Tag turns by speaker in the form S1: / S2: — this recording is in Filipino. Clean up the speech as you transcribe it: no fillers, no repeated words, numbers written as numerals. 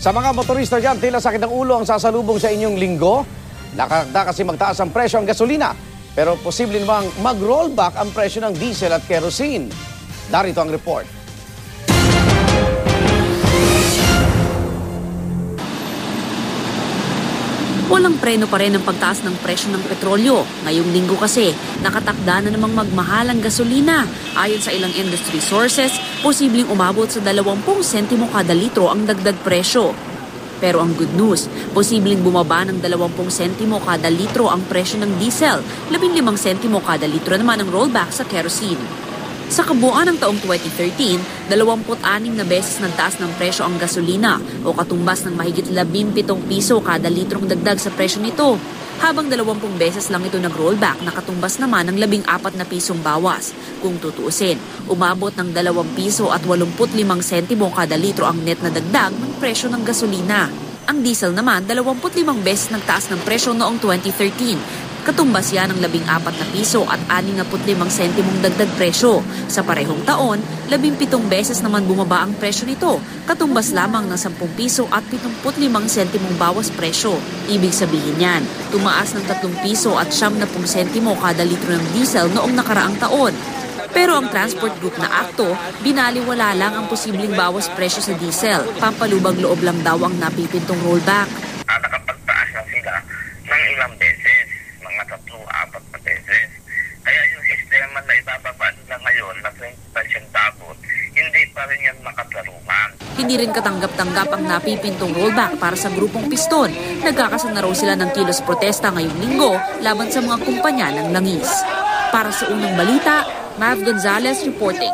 S1: Sa mga motorista dyan, tila sakit ng ulo ang sasalubong sa inyong linggo. Nakakda kasi magtaas ang presyo ng gasolina. Pero posible namang mag-rollback ang presyo ng diesel at kerosene. Darito ang report.
S2: Walang preno pa rin ang pagtaas ng presyo ng petrolyo. Ngayong linggo kasi, nakatakda na namang magmahal ang gasolina. Ayon sa ilang industry sources, posibleng umabot sa 20 sentimo kada litro ang dagdag presyo. Pero ang good news, posibleng bumaba ng 20 sentimo kada litro ang presyo ng diesel, 15 sentimo kada litro naman ang rollback sa kerosene. Sa kabuuan ng taong 2013, 26 na beses nagtaas ng presyo ang gasolina o katumbas ng mahigit 17 piso kada litrong dagdag sa presyo nito. Habang 20 beses lang ito nag-rollback, nakatumbas naman ng 14 na pisong bawas. Kung tutuusin, umabot ng 2 piso at 85 sentimo kada litro ang net na dagdag ng presyo ng gasolina. Ang diesel naman, 25 beses nagtaas ng presyo noong 2013. Katumbas yan ng 14 na piso at 65 sentimong dagdag presyo. Sa parehong taon, 17 beses naman bumaba ang presyo nito, katumbas lamang ng 10 piso at 75 sentimong bawas presyo. Ibig sabihin yan, tumaas ng 3 piso at 70 sentimo kada litro ng diesel noong nakaraang taon. Pero ang transport group na akto, binaliwala lang ang posibleng bawas presyo sa diesel. Pampalubag loob lang daw ang napipintong rollback.
S3: Nakapagtaas na sila ng ilang beses, mga 3-4 na beses. Kaya yung sistema na ibababa nila ngayon na 20% tabot, hindi pa rin yan makatarungan.
S2: Hindi rin katanggap-tanggap ang napipintong rollback para sa grupong Piston. Nagkakasan na raw sila ng kilos protesta ngayong linggo laban sa mga kumpanya ng langis. Para sa unang balita, Mav Gonzalez reporting.